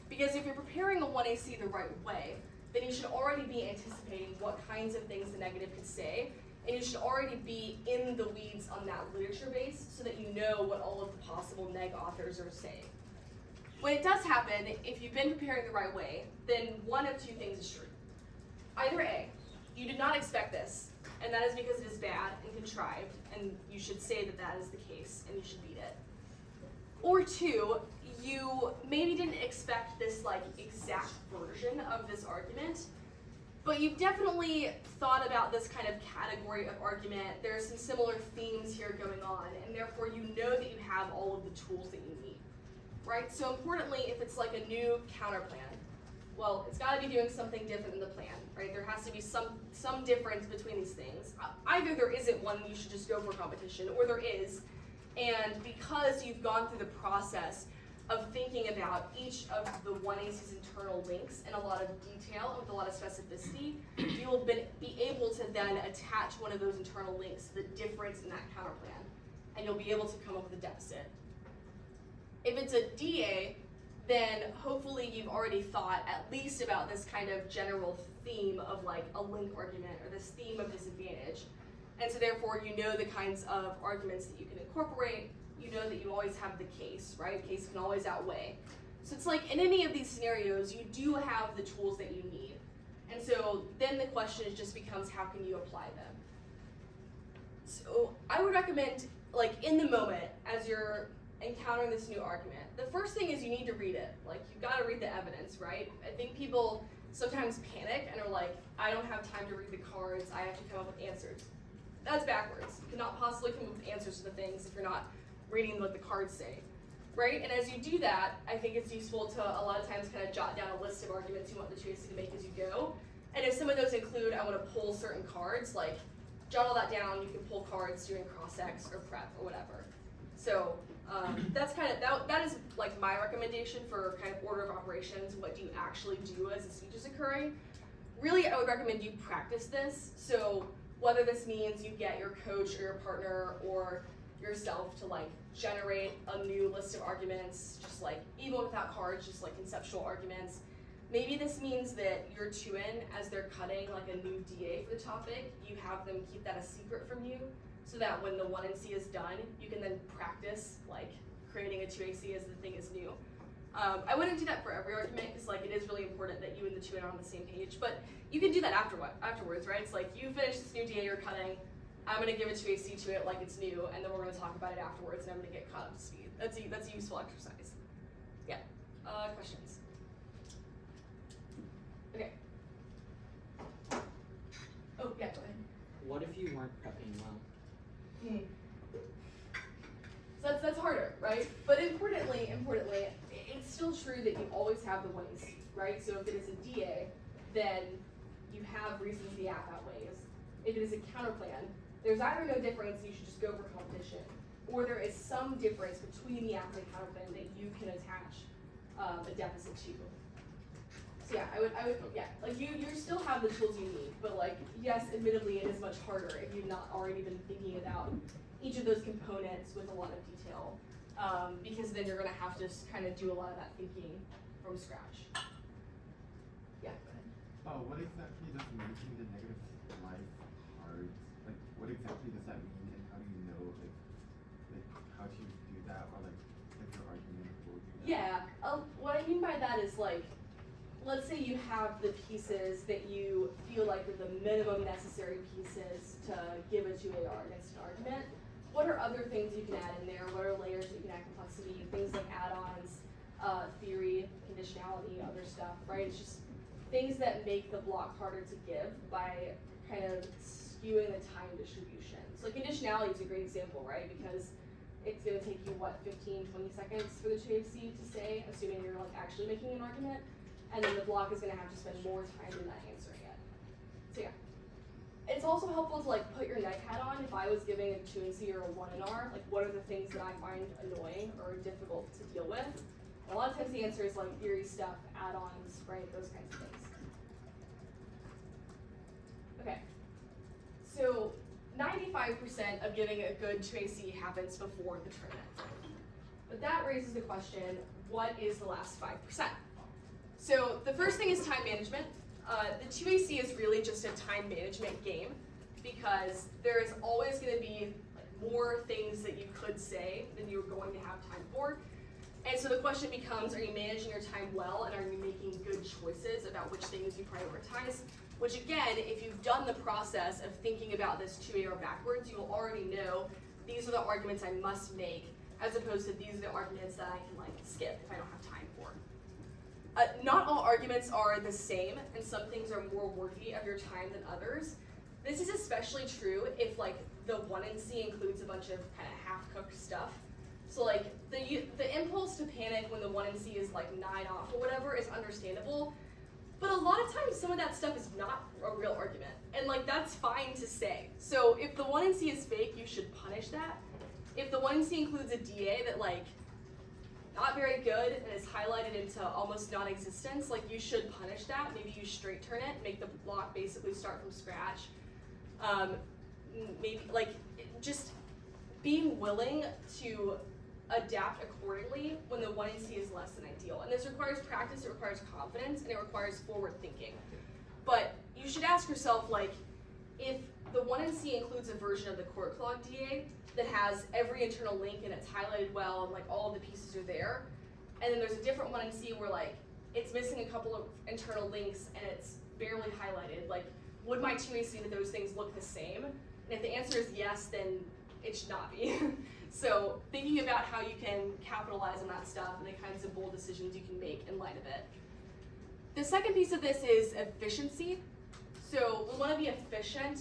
Because if you're preparing a 1AC the right way, then you should already be anticipating what kinds of things the negative could say, and you should already be in the weeds on that literature base so that you know what all of the possible neg authors are saying. When it does happen, if you've been preparing the right way, then one of two things is true. Either A, you did not expect this, and that is because it is bad and contrived, and you should say that that is the case, and you should beat it. Or two, you maybe didn't expect this like exact version of this argument, but you've definitely thought about this kind of category of argument. There are some similar themes here going on, and therefore you know that you have all of the tools that you need, right? So importantly, if it's like a new counter plan, well, it's gotta be doing something different than the plan, right? There has to be some difference between these things. Either there isn't one and you should just go for competition, or there is, and because you've gone through the process of thinking about each of the 1AC's internal links in a lot of detail and with a lot of specificity, you will be able to then attach one of those internal links to the difference in that counter plan, and you'll be able to come up with a deficit. If it's a DA, then hopefully you've already thought at least about this kind of general theme of like a link argument or this theme of disadvantage. And so therefore you know the kinds of arguments that you can incorporate. You know that you always have the case, right? Case can always outweigh. So it's like in any of these scenarios, you do have the tools that you need. And so then the question just becomes how can you apply them? So I would recommend like in the moment as you're encountering this new argument, the first thing is you need to read it. Like you've got to read the evidence, right? I think people sometimes panic and are like, I don't have time to read the cards, I have to come up with answers. That's backwards. You cannot possibly come up with answers to the things if you're not reading what the cards say, right? And as you do that, I think it's useful to a lot of times kind of jot down a list of arguments you want the choice to make as you go. And if some of those include, I want to pull certain cards, like jot all that down, you can pull cards during cross-ex or prep or whatever. So that's kind of, that is like my recommendation for kind of order of operations. What do you actually do as a speech is occurring? Really, I would recommend you practice this. So whether this means you get your coach or your partner or yourself to like generate a new list of arguments, just like even without cards, just like conceptual arguments. Maybe this means that your 2N, as they're cutting like a new DA for the topic, you have them keep that a secret from you. so that when the 1NC is done, you can then practice like creating a 2AC as the thing is new. I wouldn't do that for every argument because like it is really important that you and the 2A are on the same page, but you can do that afterwards, right? It's like you finish this new DA you're cutting, I'm gonna give a 2AC to it like it's new, and then we're gonna talk about it afterwards, and I'm gonna get caught up to speed. That's a useful exercise. Yeah. Questions? Okay. Oh yeah, go ahead. What if you weren't prepping well? So that's harder, right? But importantly, it's still true that you always have the 1AC, right? So if it is a DA, then you have reasons the app outweighs. If it is a counterplan, there's either no difference, you should just go for competition, or there is some difference between the app and the counterplan that you can attach a deficit to. So yeah, I would, yeah, like you still have the tools you need, but like, yes, admittedly it is much harder if you've not already been thinking about each of those components with a lot of detail, because then you're gonna have to kind of do a lot of that thinking from scratch. Yeah, go ahead. What exactly does making the negative life hard, like what exactly does that mean, and how do you know like how to do that, or like your argument will do that? Yeah, what I mean by that is like, let's say you have the pieces that you feel like are the minimum necessary pieces to give a 2AR against an argument. What are other things you can add in there? What are layers that you can add complexity? Things like add-ons, theory, conditionality, other stuff, right? It's just things that make the block harder to give by kind of skewing the time distribution. So conditionality is a great example, right? Because it's gonna take you, what, 15, 20 seconds for the 2AC to say, assuming you're like actually making an argument. And then the block is gonna have to spend more time than that answering it. So yeah. It's also helpful to like put your neg hat on. If I was giving a 2NC or a 1NR, like what are the things that I find annoying or difficult to deal with? And a lot of times the answer is like theory stuff, add-ons, right, those kinds of things. Okay, so 95% of giving a good 2AC happens before the tournament. But that raises the question, what is the last 5%? So the first thing is time management. The 2AC is really just a time management game because there is always going to be like, more things that you could say than you're going to have time for. And so the question becomes, are you managing your time well, and are you making good choices about which things you prioritize? Which again, if you've done the process of thinking about this 2AR backwards, you will already know these are the arguments I must make, as opposed to these are the arguments that I can like skip if I don't have time for. Not all arguments are the same, and some things are more worthy of your time than others. This is especially true if like the 1NC includes a bunch of kind of half-cooked stuff. So like the impulse to panic when the 1NC is like 9 off or whatever is understandable, but a lot of times some of that stuff is not a real argument, and like that's fine to say. So if the 1NC is fake, you should punish that. If the 1NC includes a DA that like not very good and is highlighted into almost non-existence, like you should punish that. Maybe you straight turn it, make the block basically start from scratch. Maybe like just being willing to adapt accordingly when the 1NC is less than ideal. And this requires practice, it requires confidence, and it requires forward thinking. But you should ask yourself, like, if the 1NC includes a version of the court clog DA that has every internal link and it's highlighted well and like all of the pieces are there, and then there's a different 1NC where like it's missing a couple of internal links and it's barely highlighted, like would my 2AC with those things look the same? And if the answer is yes, then it should not be. So thinking about how you can capitalize on that stuff and the kinds of bold decisions you can make in light of it. The second piece of this is efficiency. So we want to be efficient,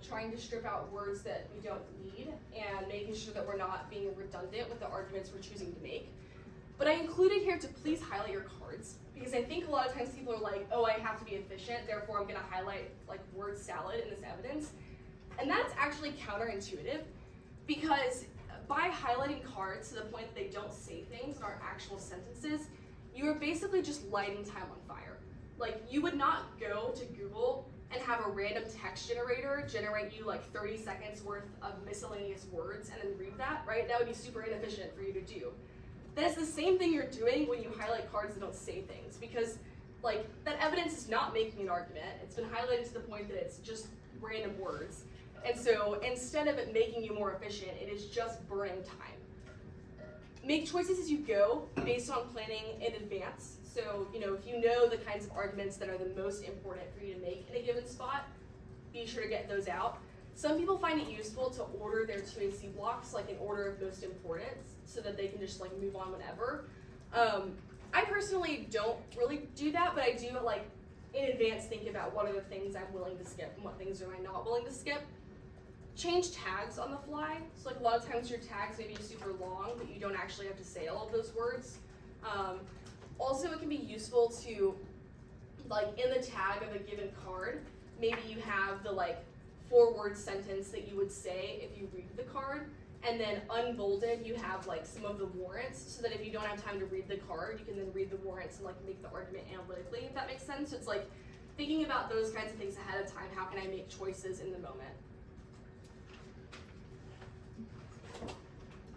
trying to strip out words that we don't need and making sure that we're not being redundant with the arguments we're choosing to make. But I included here to please highlight your cards, because I think a lot of times people are like, oh, I have to be efficient, therefore I'm going to highlight like word salad in this evidence. And that's actually counterintuitive, because by highlighting cards to the point that they don't say things in our actual sentences, you are basically just lighting time on fire. Like, you would not go to Google and have a random text generator generate you like 30 seconds worth of miscellaneous words and then read that, right? That would be super inefficient for you to do. That is the same thing you're doing when you highlight cards that don't say things, because like that evidence is not making an argument. It's been highlighted to the point that it's just random words. And so instead of it making you more efficient, it is just burning time. Make choices as you go based on planning in advance. So, if you know the kinds of arguments that are the most important for you to make in a given spot, be sure to get those out. Some people find it useful to order their 2AC blocks like in order of most importance so that they can just like move on whenever. I personally don't really do that, but I do like in advance think about what are the things I'm willing to skip and what things am I not willing to skip. Change tags on the fly. So like a lot of times your tags may be super long, but you don't actually have to say all of those words. Also, it can be useful to, like in the tag of a given card, maybe you have the like 4-word sentence that you would say if you read the card, and then unbolded you have like some of the warrants, so that if you don't have time to read the card, you can then read the warrants and like make the argument analytically, if that makes sense. So it's like thinking about those kinds of things ahead of time. How can I make choices in the moment?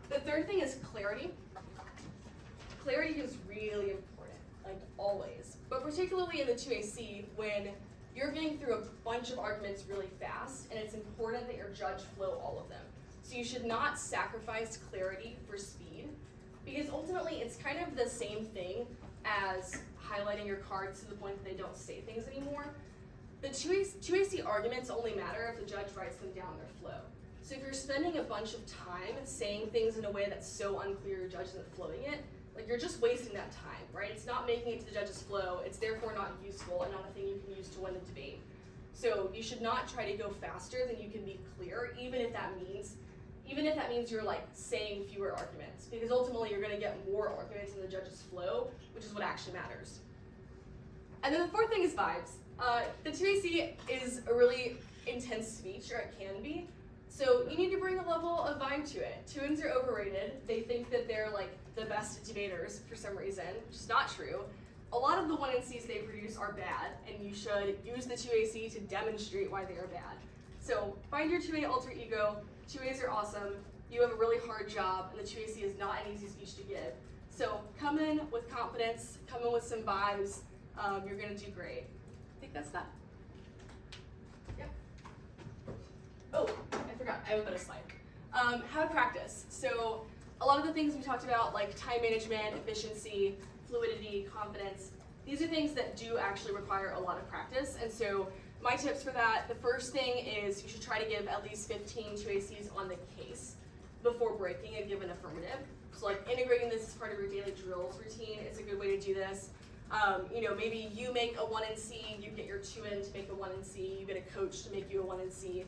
The third thing is clarity. Clarity is really important, like always, but particularly in the 2AC when you're getting through a bunch of arguments really fast, and it's important that your judge flow all of them. So you should not sacrifice clarity for speed, because ultimately it's kind of the same thing as highlighting your cards to the point that they don't say things anymore. The 2AC arguments only matter if the judge writes them down their flow. So if you're spending a bunch of time saying things in a way that's so unclear your judge isn't flowing it, like you're just wasting that time, right? It's not making it to the judge's flow, it's therefore not useful and not a thing you can use to win the debate. So you should not try to go faster than you can be clear, even if that means you're like saying fewer arguments, because ultimately you're gonna get more arguments in the judge's flow, which is what actually matters. And then the fourth thing is vibes. The 2AC is a really intense speech, or it can be, so you need to bring a level of vibe to it. 2Ns are overrated. They think that they're like the best debaters for some reason, which is not true. A lot of the 1NCs they produce are bad, and you should use the 2AC to demonstrate why they are bad. So find your 2A alter ego. 2As are awesome. You have a really hard job, and the 2AC is not an easy speech to give. So come in with confidence, come in with some vibes. You're gonna do great. I think that's that. Yep. Oh, I forgot, I have a better slide. How to practice. So a lot of the things we talked about, like time management, efficiency, fluidity, confidence, these are things that do actually require a lot of practice. And so my tips for that, the first thing is you should try to give at least 15 2ACs on the case before breaking a given affirmative. So like integrating this as part of your daily drills routine is a good way to do this. Maybe you make a 1NC, you get your 2N to make a 1NC, you get a coach to make you a 1NC.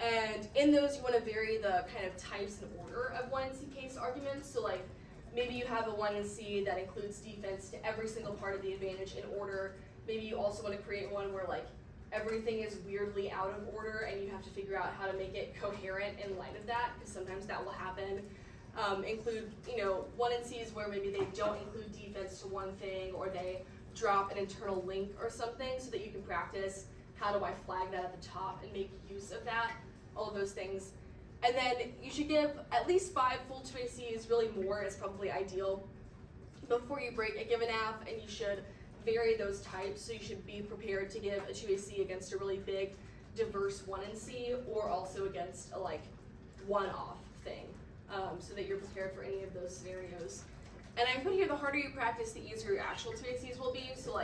And in those, you want to vary the kind of types and order of 1NC case arguments. So like maybe you have a 1NC that includes defense to every single part of the advantage in order. Maybe you also want to create one where like everything is weirdly out of order and you have to figure out how to make it coherent in light of that, because sometimes that will happen. Include, 1NCs where maybe they don't include defense to one thing, or they drop an internal link or something, so that you can practice how do I flag that at the top and make use of that, all of those things. And then you should give at least 5 full 2ACs, really more is probably ideal, before you break a given app, and you should vary those types, so you should be prepared to give a 2AC against a really big, diverse 1NC, or also against a one-off thing, so that you're prepared for any of those scenarios. And I put here, the harder you practice, the easier your actual 2ACs will be. So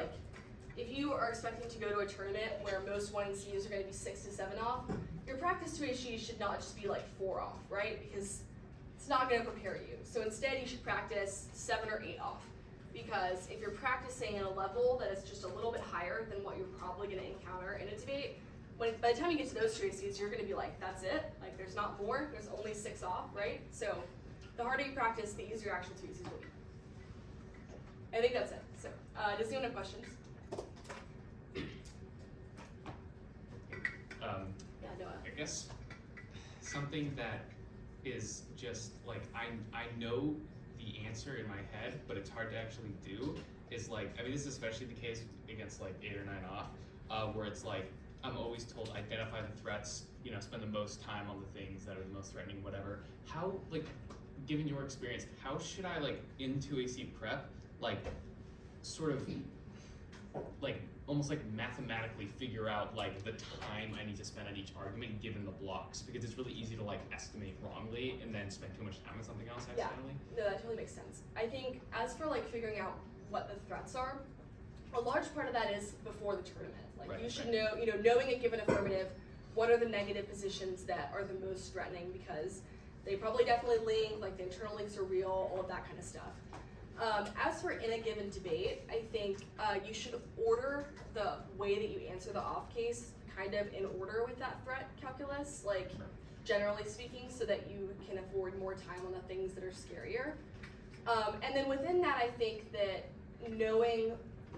if you are expecting to go to a tournament where most 1NCs are going to be 6 to 7 off, your practice 2ACs should not just be 4 off, right? Because it's not going to prepare you. So instead, you should practice 7 or 8 off. Because if you're practicing at a level that is just a little bit higher than what you're probably going to encounter in a debate, by the time you get to those 2ACs, you're going to be that's it. There's not more. There's only 6 off, right? So the harder you practice, the easier your actual 2ACs will be. I think that's it. So does anyone have questions? Yeah, Noah. I guess something that is just I know the answer in my head, but it's hard to actually do is this is especially the case against 8 or 9 off, where it's I'm always told identify the threats, spend the most time on the things that are the most threatening, whatever. How, given your experience, how should I in 2AC prep, sort of like almost like mathematically figure out like the time I need to spend on each argument given the blocks, because it's really easy to like estimate wrongly and then spend too much time on something else Yeah. accidentally. No, that totally makes sense. I think as for like figuring out what the threats are, a large part of that is before the tournament. Like Right, you should right. know, knowing a given affirmative, what are the negative positions that are the most threatening, because they probably definitely link, like the internal links are real, all of that kind of stuff. As for in a given debate, I think you should order the way that you answer the off case kind of in order with that threat calculus, like generally speaking, so that you can afford more time on the things that are scarier. And then within that, I think that knowing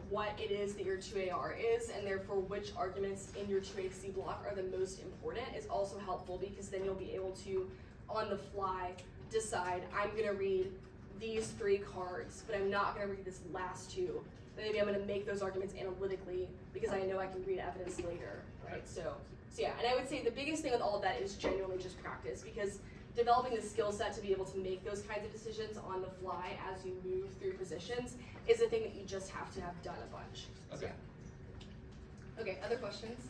what it is that your 2AR is, and therefore which arguments in your 2AC block are the most important, is also helpful, because then you'll be able to, on the fly, decide, I'm gonna read these 3 cards, but I'm not gonna read this last 2. But maybe I'm gonna make those arguments analytically because I know I can read evidence later, right? So yeah, and I would say the biggest thing with all of that is genuinely just practice, because developing the skill set to be able to make those kinds of decisions on the fly as you move through positions is a thing that you just have to have done a bunch. So, Okay. yeah. Okay, other questions?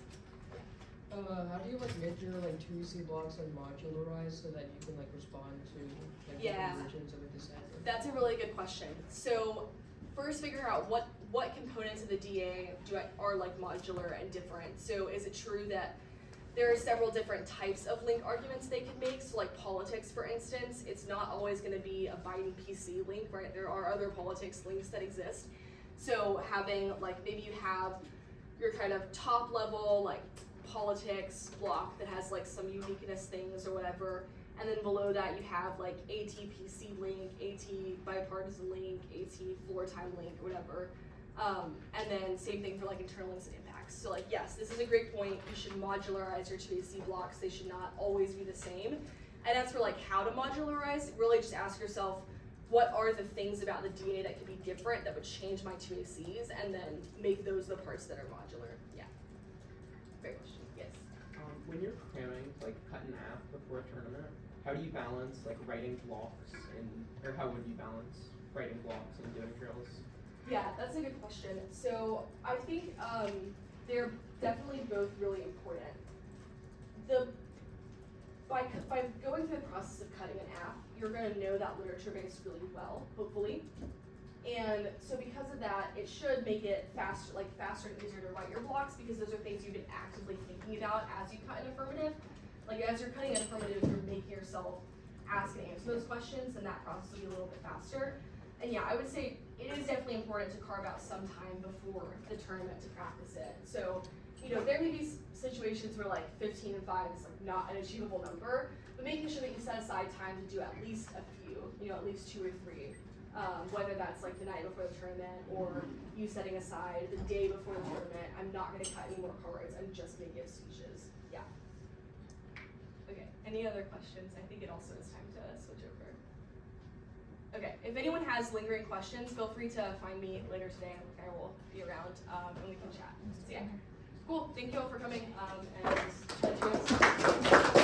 How do you like make your like 2EC blocks like modularized so that you can like respond to like Yeah. different versions of a decipher? That's a really good question. So first figure out what components of the DA are like modular and different. So is it true that there are several different types of link arguments they can make? So like politics, for instance, it's not always gonna be a Biden PC link, right? There are other politics links that exist. So having like, maybe you have your kind of top level like politics block that has like some uniqueness things or whatever, and then below that you have like AT-PC link, AT bipartisan link, AT floor time link, or whatever. And then same thing for like internal links and impacts. So like, yes, this is a great point. You should modularize your 2AC blocks. They should not always be the same. And as for like how to modularize, really just ask yourself, what are the things about the DA that could be different that would change my 2ACs, and then make those the parts that are modular. Yeah. Great question. Yes. When you're cramming like cut in half before a tournament, how do you balance like writing blocks or how would you balance writing blocks and doing drills? Yeah, that's a good question. So I think they're definitely both really important. By going through the process of cutting in half, you're going to know that literature base really well, hopefully. And so because of that, it should make it faster and easier to write your blocks, because those are things you've been actively thinking about as you cut an affirmative. Like as you're cutting an affirmative, you're making yourself ask and answer those questions, and that process will be a little bit faster. And yeah, I would say it is definitely important to carve out some time before the tournament to practice it. So, there may be situations where like 15 and 5 is like not an achievable number, but making sure that you set aside time to do at least a few, at least 2 or 3. Whether that's like the night before the tournament, or you setting aside the day before the tournament, I'm not going to cut any more cards, I'm just going to give speeches. Yeah. Okay, any other questions? I think it also is time to switch over. Okay, if anyone has lingering questions, feel free to find me later today. I will be around and we can chat. So yeah, cool. Thank you all for coming and